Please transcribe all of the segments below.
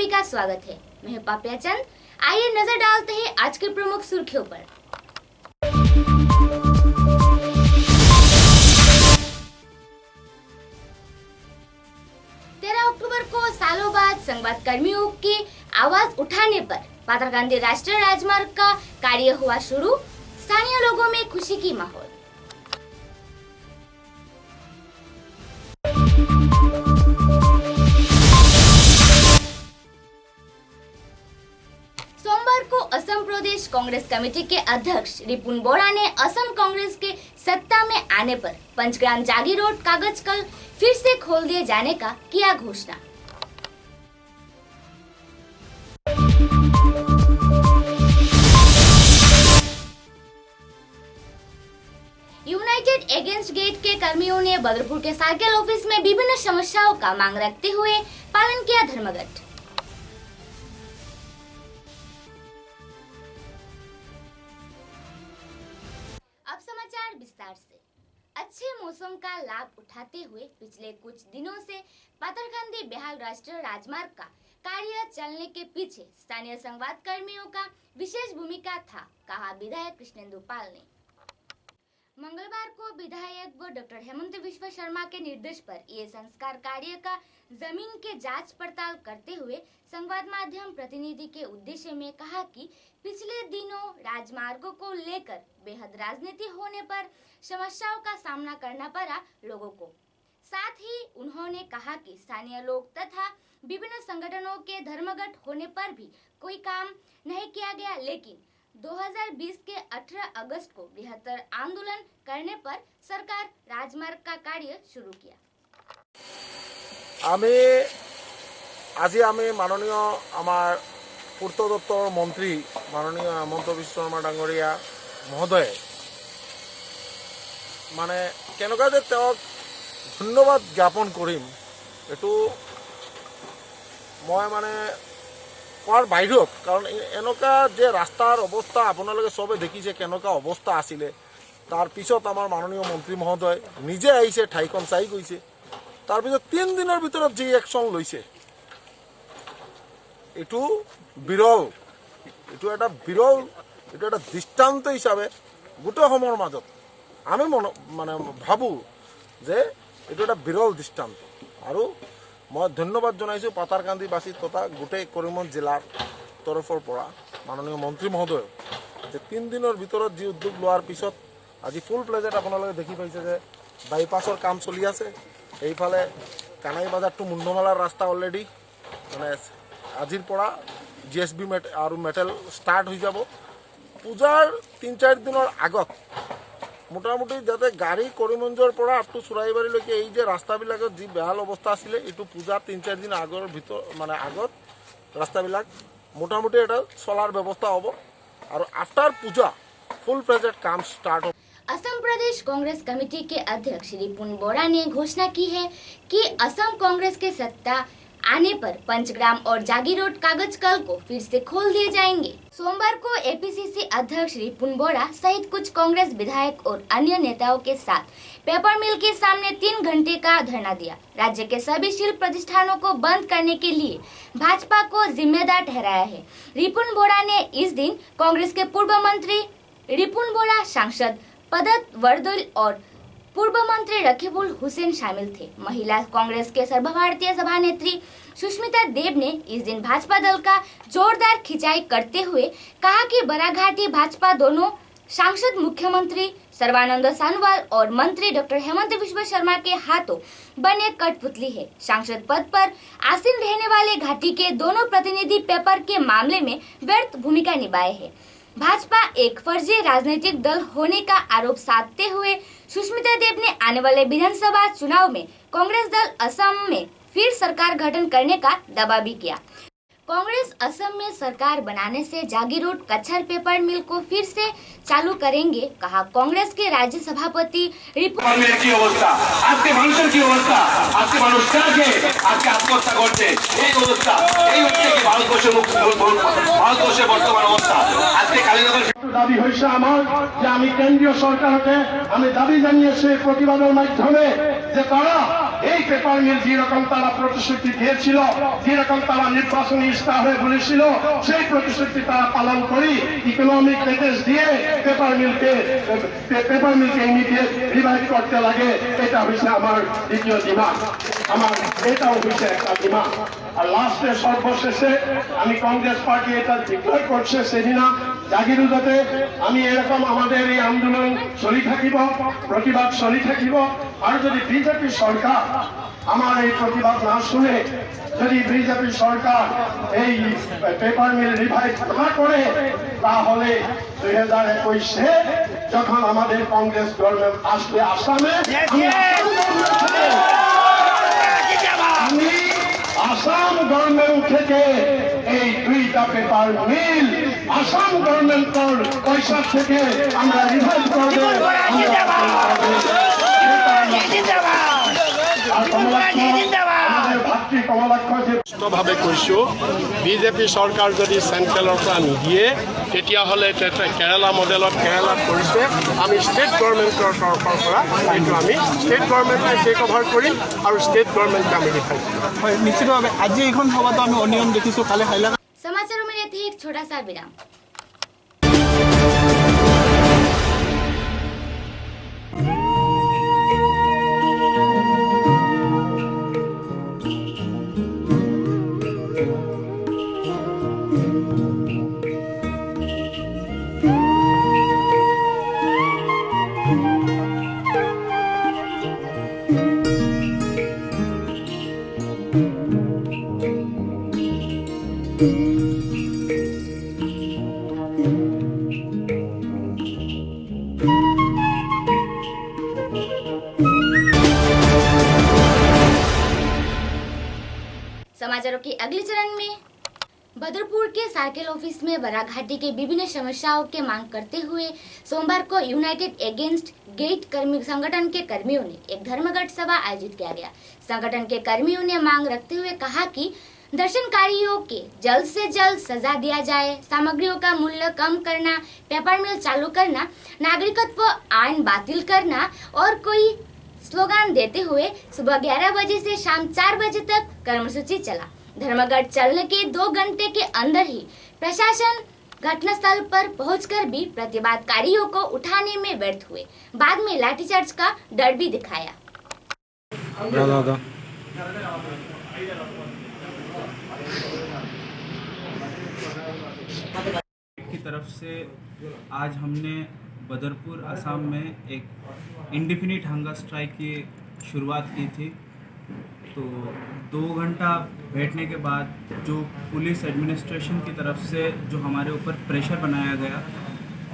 सभी का स्वागत है। मैं हूं पापिया चंद। आइए नजर डालते हैं आज के प्रमुख सुर्खियों पर। 13 अक्टूबर को सालों बाद संवाद कर्मियों की आवाज उठाने पर पातर गांधी राष्ट्रीय राजमार्ग का कार्य हुआ शुरू। स्थानीय लोगों में खुशी की माहौल। सोमवार को असम प्रदेश कांग्रेस कमेटी के अध्यक्ष रिपुन बोरा ने असम कांग्रेस के सत्ता में आने पर पंचग्राम जागीरोड कागज कल फिर से खोल दिए जाने का किया घोषणा। यूनाइटेड अगेंस्ट गेट के कर्मियों ने बदरपुर के सर्किल ऑफिस में विभिन्न समस्याओं का मांग रखते हुए पालन किया धर्मघट। अब समाचार विस्तार से। अच्छे मौसम का लाभ उठाते हुए पिछले कुछ दिनों से पाथरकांदी बेहाल राष्ट्रीय राजमार्ग का कार्य चलने के पीछे स्थानीय संवाद कर्मियों का विशेष भूमिका था, कहा विधायक कृष्णेंदु पाल ने। मंगलवार को विधायक व डॉक्टर हेमंत बिश्व शर्मा के निर्देश पर ये संस्कार कार्य का जमीन के जांच पड़ताल करते हुए संवाद माध्यम प्रतिनिधि के उद्देश्य में कहा कि पिछले दिनों राजमार्गों को लेकर बेहद राजनीति होने पर समस्याओं का सामना करना पड़ा लोगों को। साथ ही उन्होंने कहा कि स्थानीय लोग तथा विभिन्न संगठनों के धर्मघट होने पर भी कोई काम नहीं किया गया, लेकिन 2020 के 18 अगस्त को बृहत्तर आंदोलन करने पर सरकार राजमार्ग का कार्य शुरू किया। আমি মাননীয় আমার পূর্ত দপ্তর মন্ত্রী মাননীয় হেমন্ত বিশ্ব শর্মা ডাঙৰীয়া মহোদয়ে মানে কেনেকুৱা যে তেওঁক ধন্যবাদ জ্ঞাপন কৰিম, এইটো মই মানে কোৱাৰ বাহিৰত। কাৰণ এনেকুৱা যে ৰাস্তাৰ অৱস্থা আপোনালোকে চবে দেখিছে কেনেকুৱা অৱস্থা আছিলে। তাৰপিছত আমাৰ মাননীয় মন্ত্ৰী মহোদয় নিজে আহিছে, ঠাইখন চাই গৈছে। তাৰপিছত 3 দিনৰ ভিতৰত যি একশ্যন লৈছে এইটো বিৰল, এইটো এটা দৃষ্টান্ত হিচাপে গোটেই সময়ৰ মাজত আমি মানে ভাবোঁ যে এইটো এটা বিৰল দৃষ্টান্ত। আৰু মই ধন্যবাদ জনাইছোঁ পাথাৰকান্দিবাসী তথা গোটেই কৰিমগঞ্জ জিলাৰ তৰফৰ পৰা মাননীয় মন্ত্ৰী মহোদয় যে 3 দিনৰ ভিতৰত যি উদ্যোগ লোৱাৰ পিছত আজি ফুল প্লেজেট আপোনালোকে দেখি পাইছে যে বাইপাছৰ কাম চলি আছে। এইফালে কানাই বাজাৰ টু মুণ্ডমালাৰ ৰাস্তা অলৰেডি মানে আজিৰ পৰা GSB আৰু মেটেল ষ্টাৰ্ট হৈ যাব। পূজাৰ 3-4 দিনৰ আগত মোটামুটি যাতে গাড়ী কৰিমগঞ্জৰ পৰা আপ টু চৰাইবাৰীলৈকে এই যে ৰাস্তাবিলাকত যি বেহাল অৱস্থা আছিলে এইটো পূজাৰ 3-4 দিন আগৰ মানে আগত ৰাস্তাবিলাক মোটামুটি এটা চলাৰ ব্যৱস্থা হ'ব আৰু আফটাৰ পূজা ফুল প্লেজেড কাম ষ্টাৰ্ট হ'ব। असम प्रदेश कांग्रेस कमेटी के अध्यक्ष रिपुन बोरा ने घोषणा की है कि असम कांग्रेस के सत्ता आने पर पंचग्राम और जागीरोड कागज कल को फिर से खोल दिए जाएंगे। सोमवार को APCC अध्यक्ष रिपुन बोरा सहित कुछ कांग्रेस विधायक और अन्य नेताओं के साथ पेपर मिल के सामने 3 घंटे का धरना दिया। राज्य के सभी शिल्प प्रतिष्ठानों को बंद करने के लिए भाजपा को जिम्मेदार ठहराया है। रिपुन बोरा ने इस दिन कांग्रेस के पूर्व मंत्री रिपुन बोरा, सांसद पदत वर्दुल और पूर्व मंत्री रकीबुल हुसैन शामिल थे। महिला कांग्रेस के सर्वभारतीय सभानेत्री सुष्मिता देव ने इस दिन भाजपा दल का जोरदार खिंचाई करते हुए कहा कि बराघाटी भाजपा दोनों सांसद मुख्यमंत्री सर्बानंद सोनोवाल और मंत्री डॉक्टर हेमंत बिश्व शर्मा के हाथों बने कठपुतली है। सांसद पद पर आसीन रहने वाले घाटी के दोनों प्रतिनिधि पेपर के मामले में व्यर्थ भूमिका निभाए हैं। भाजपा एक फर्जी राजनीतिक दल होने का आरोप साधते हुए सुष्मिता देव ने आने वाले विधानसभा चुनाव में कांग्रेस दल असम में फिर सरकार गठन करने का दावा भी किया। कांग्रेस असम में सरकार बनाने से जागीरोड कच्छर पेपर मिल को फिर से चालू करेंगे, कहा कांग्रेस के राज्य सभापति रिपुन। की अवस्था आज के মানুষের কি অবস্থা, আজকে মানুষ কাকে আজকে আত্মহত্যা করছে, এই অবস্থা এই হচ্ছে কি ভারতবর্ষের বর্তমান অবস্থা। আজকে কালীনগর দাবি হইছে আমার যে আমি কেন্দ্রীয় সরকারকে আমি দাবি জানিয়েছি প্রতিবাদের মাধ্যমে যে তারা এই পেপার মিল যেরকম তারা প্রতিশ্রুতি দিয়েছিল, যেরকম তারা নির্বাচনী ইস্তাহারে বলেছিল, সেই প্রতিশ্রুতি তারা পালন করি ইকোনমিক প্যাকেজ দিয়ে পেপার মিলকে ইমিডিয়েট রিভাইভ করতে লাগে। এটা হচ্ছে আমার দ্বিতীয় ডিমান্ড, আমার এটাও হচ্ছে একটা ডিমান্ড। আর লাস্টে সর্বশেষে আমি কংগ্রেস পার্টি এটা ডিক্লেয়ার করছে সেদিনা জাগিরুদাতে আমি এরকম আমাদের এই আন্দোলন চলি থাকিব, প্রতিবাদ চলি থাকিব। আর যদি বিজেপি সরকার আমার এই প্রতিবাদ না শুনে, যদি বিজেপি সরকার এই পেপার মিল রিভাইভ না করে, তাহলে 2021-এ যখন আমাদের কংগ্রেস গভর্নমেন্ট আসবে আসামে, আমি আসাম গভর্নমেন্ট থেকে এই 2টা পেপার মিল আসাম গভর্নমেন্টের পয়সা থেকে আমরা রিভাইভ করবো। স্পষ্টভাৱে কৈছোঁ, বিজেপি চৰকাৰ যদি চেণ্ট্ৰেলৰ পৰা নিদিয়ে তেতিয়াহ'লে কেৰালা মডেলত কেৰালাত কৰিছে, আমি ষ্টেট গভৰ্ণমেণ্টৰ তৰফৰ পৰা এইটো আমি ষ্টেট গভৰ্ণমেণ্টে টেক অভাৰ কৰিম আৰু ষ্টেট গভৰ্ণমেণ্টে আমি ৰিফাইন কৰিম। হয়, নিশ্চিতভাৱে আজি এইখন সভাতো আমি অনিয়ম দেখিছোঁ। কালি হাইলাকান্দি समाचारों में लेते हैं एक छोटा सा विराम। समाचारों के अगले चरण में बदरपुर के सर्किल ऑफिस में बराघाटी के विभिन्न समस्याओं के मांग करते हुए सोमवार को यूनाइटेड अगेंस्ट गेट कर्मी संगठन के कर्मियों ने एक धर्मघट सभा आयोजित किया गया। संगठन के कर्मियों ने मांग रखते हुए कहा कि दर्शनकारियों के जल्द से जल्द सजा दिया जाए, सामग्रियों का मूल्य कम करना, पेपर मिल चालू करना, नागरिकत्व आइन बातिल करना और कोई स्लोगन देते हुए सुबह 11 बजे से शाम 4 बजे तक कर्मसूची चला। धर्मघट चलने के 2 घंटे के अंदर ही प्रशासन घटनास्थल पर पहुंचकर भी प्रतिवादकारियों को उठाने में व्यर्थ हुए। बाद में लाठीचार्ज का डर भी दिखाया। की तरफ से आज हमने बदरपुर असम में एक इंडिफिनिट हंगर स्ट्राइक की शुरुआत की थी। तो 2 घंटा बैठने के बाद जो पुलिस एडमिनिस्ट्रेशन की तरफ से जो हमारे ऊपर प्रेशर बनाया गया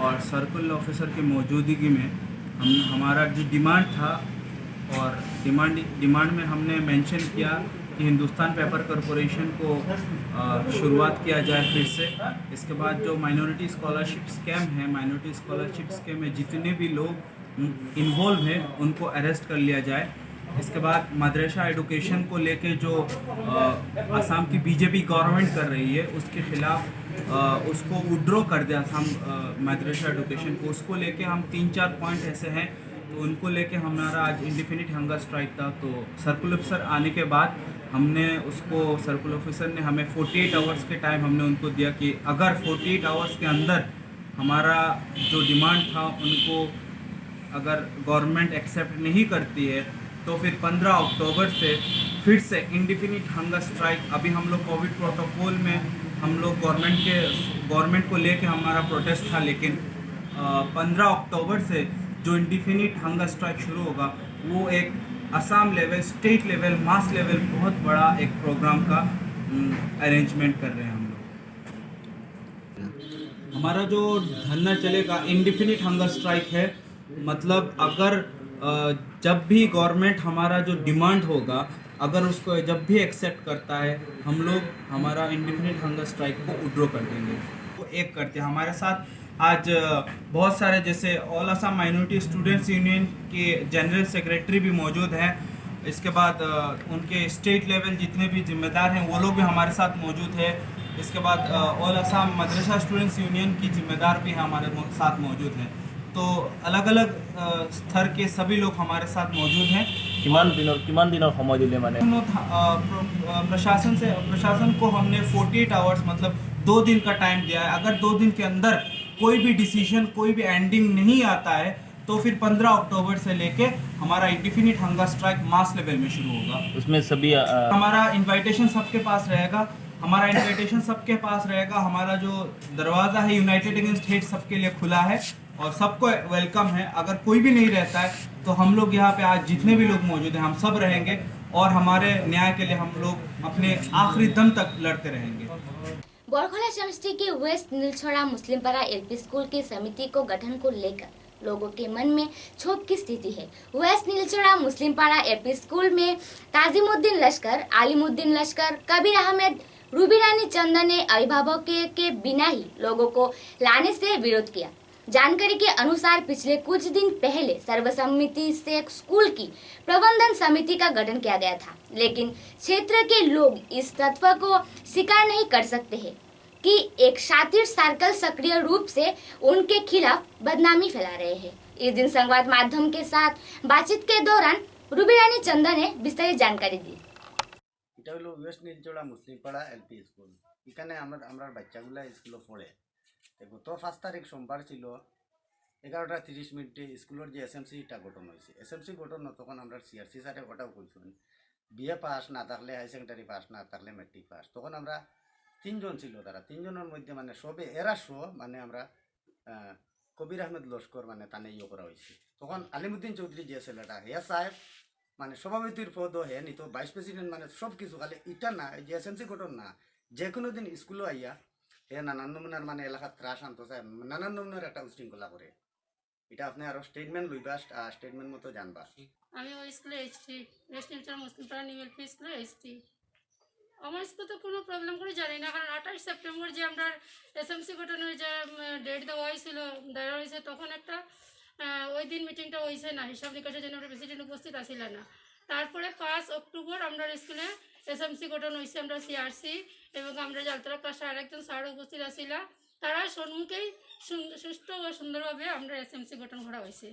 और सर्किल ऑफिसर की मौजूदगी में हमारा जो डिमांड था, और डिमांड में हमने मेंशन किया कि हिंदुस्तान पेपर कॉरपोरेशन को शुरुआत किया जाए फिर से। इसके बाद जो माइनॉरिटी स्कॉलरशिप स्कैम है, माइनॉरिटी स्कॉलरशिप स्कैम में जितने भी लोग इन्वॉल्व हैं उनको अरेस्ट कर लिया जाए। इसके बाद मदरसा एडुकेशन को लेके जो असम की बीजेपी गवर्नमेंट कर रही है उसके खिलाफ उसको विड्रॉ कर दिया असम मदरसा एडुकेशन को। उसको लेके हम 3-4 पॉइंट ऐसे हैं, तो उनको लेके हमारा आज इंडिफिनिट हंगर स्ट्राइक था। तो सर्कुलर ऑफिसर आने के बाद हमने उसको, सर्कुलर ऑफिसर ने हमें 48 आवर्स के टाइम हमने उनको दिया कि अगर 48 आवर्स के अंदर हमारा जो डिमांड था उनको अगर गवर्नमेंट एक्सेप्ट नहीं करती है तो फिर 15 अक्टूबर से फिर से इंडिफिनिट हंगर स्ट्राइक। अभी हम लोग कोविड प्रोटोकॉल में हम लोग गवर्नमेंट को लेके हमारा प्रोटेस्ट था, लेकिन 15 अक्टूबर से जो इंडिफिनिट हंगर स्ट्राइक शुरू होगा वो एक Assam level, state level, mass level बहुत बड़ा एक प्रोग्राम का अरेंजमेंट कर रहे हैं हम लोग। हमारा जो धरना चलेगा इंडिफिनिट हंगर स्ट्राइक है, मतलब अगर जब भी गवर्नमेंट हमारा जो डिमांड होगा अगर उसको जब भी एक्सेप्ट करता है हम लोग हमारा इंडिफिनिट हंगर स्ट्राइक को विड्रॉ कर देंगे। वो एक करते हैं हमारे साथ आज बहुत सारे, जैसे all Assam minority students union के जनरल सेक्रेटरी भी मौजूद हैं। इसके बाद उनके स्टेट लेवल जितने भी जिम्मेदार हैं वो लोग भी हमारे साथ मौजूद है। इसके बाद ऑल असम मदरसा स्टूडेंट्स यूनियन की जिम्मेदार भी हमारे साथ मौजूद हैं। तो अलग अलग स्तर के सभी लोग हमारे साथ मौजूद हैं। किमान दिनर समय दिले माने प्रशासन को हमने 48 आवर्स मतलब 2 दिन का टाइम दिया है। अगर 2 दिन के अंदर कोई भी डिसीजन, कोई भी एंडिंग नहीं आता है तो फिर 15 अक्टूबर से लेके हमारा indefinite hunger strike mass level में शुरू होगा। उसमें सभी हमारा इनविटेशन सबके पास रहेगा। हमारा जो दरवाज़ा है यूनाइटेड अगेंस्ट हेट सबके लिए खुला है और सबको वेलकम है। अगर कोई भी नहीं रहता है तो हम लोग यहाँ पे आज जितने भी लोग मौजूद हैं हम सब रहेंगे और हमारे न्याय के लिए हम लोग अपने आखिरी दम तक लड़ते रहेंगे। बरखला समष्टि के वेस्ट नीलछोड़ा मुस्लिमपाड़ा एलपी स्कूल की समिति को गठन को लेकर लोगों के मन में क्षोभ की स्थिति है। वेस्ट नीलछोड़ा मुस्लिमपाड़ा एलपी स्कूल में ताजिमुद्दीन लश्कर, आलिमुद्दीन लश्कर, कबीर अहमद, रूबी रानी चंदन ने अभिभावक के बिना ही लोगों को लाने से विरोध किया। जानकारी के अनुसार पिछले कुछ दिन पहले सर्वसम्मति से स्कूल की प्रबंधन समिति का गठन किया गया था, लेकिन क्षेत्र के लोग इस तथ्य को स्वीकार नहीं कर सकते हैं कि एक शातिर सर्कल सक्रिय रूप से उनके खिलाफ बदनामी फैला रहे हैं। इस दिन संवाद माध्यम के साथ बातचीत के दौरान रूबी रानी चंदन ने विस्तारित जानकारी दी। এটা হলো ওয়েস্ট নীলচড়া মুসলিমপাড়া এলপি স্কুল। এখানে আমরা বাচ্চাগুলা স্কুলে পড়ে। গত 5 তারিখ সোমবার ছিল 11:30 স্কুলের যে এসএমসিটা গঠন হয়েছে। এসএমসি গঠন তখন আমরা সিআরসি স্যারে ওটাও কইছেন বিএ পাস না থাকলে হাই সেকেন্ডারি পাস না থাকলে ম্যাট্রিক পাস। তখন আমরা 3 জন ছিল, তারা 3 জনের মধ্যে মানে সবে মানে আমরা কবির আহমেদ লস্কর মানে তানে করা হয়েছে। তখন আলিমুদ্দিন চৌধুরী যে ছেলেটা হেয়া সাহেব মানে সভাপতির পদও হে নিত, ভাইস প্রেসিডেন্ট মানে সব কিছু, খালি এটা না যে এসএমসি গঠন না, যে কোনো দিন স্কুলে আইয়া হে নানান নমুনার মানে এলাকার ত্রাস আনতে চায়, নানান নমুনার একটা উশৃঙ্খলা করে। এটা আপনি আরো স্টেটমেন্ট লইবা, স্টেটমেন্ট মতো জানবা। আমি ওই স্কুলে এসছি, ওয়েস্ট নীলচড়া মুসলিমপাড়া নিউ এলপি স্কুলে এসছি। আমার স্কুলে তো কোনো প্রবলেম করে জানি না, কারণ 28 সেপ্টেম্বর যে আমরা এসএমসি গঠনের যে ডেট দেওয়া হয়েছে তখন একটা ওই দিন মিটিংটা হয়েছে না, হিসাব নিকাশের জন্য আমরা প্রেসিডেন্ট উপস্থিত আসিল না। তারপরে 5 অক্টোবর আমরা স্কুলে এসএমসি গঠন হয়েছে, আমরা সিআরসি এবং আমরা জালতলা ক্লাসে আরেকজন স্যার উপস্থিত আসিলা। তারা সম্মুখেই সুষ্ঠু ও সুন্দরভাবে আমরা এসএমসি গঠন করা হয়েছে।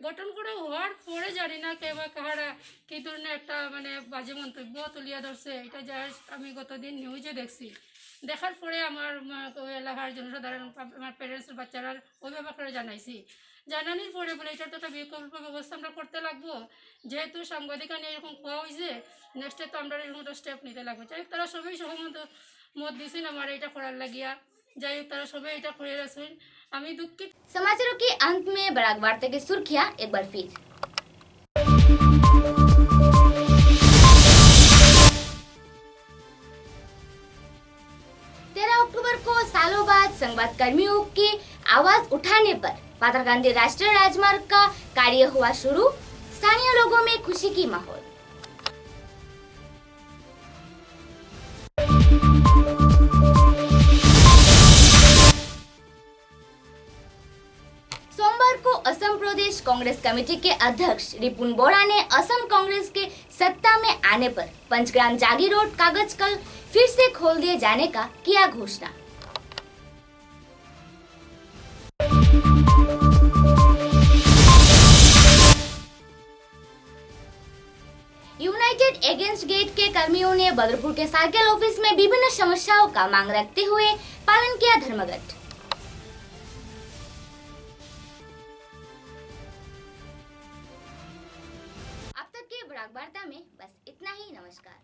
গঠন করা হওয়ার পরে জানি না কে বা কাহারা কী ধরনের একটা মানে বাজে মন্তব্য তুলিয়া ধরছে, এটা যা আমি গতদিন নিউজে দেখছি। দেখার পরে আমার ওই এলাকার জনসাধারণ, আমার প্যারেন্টস, বাচ্চারা, অভিভাবকরা জানাইছি। জানানির পরে বলে এটার তো একটা বিকল্প ব্যবস্থা আমরা করতে লাগবো, যেহেতু সাংবাদিকা নিয়ে এরকম কোয়া হয়েছে, নেক্সটে তো আমরা এরকম একটা স্টেপ নিতে লাগবো। যাই হোক তারা সবাই সহমত মত দিয়েছেন আমার এটা করার লাগিয়া, যাই হোক তারা সবাই এটা করে রাখছেন। আমি দুঃখিত। समाचारों के अंत में बराक वार्ता की सुर्खियां एक बार फिर। 13 अक्टूबर को सालों बाद संवाद कर्मियों की आवाज उठाने पर पाथर गांधी राष्ट्रीय राजमार्ग का कार्य हुआ शुरू, स्थानीय लोगों में खुशी की माहौल। सोमवार को असम प्रदेश कांग्रेस कमेटी के अध्यक्ष रिपुन बोरा ने असम कांग्रेस के सत्ता में आने पर पंचग्राम जागीर रोड कागज कल फिर से खोल दिए जाने का किया घोषणा। यूनाइटेड अगेंस्ट गेट के कर्मियों ने बदरपुर के सर्कल ऑफिस में विभिन्न समस्याओं का मांग रखते हुए पालन किया धर्मघट। अब तक के बराक वार्ता में बस इतना ही। नमस्कार।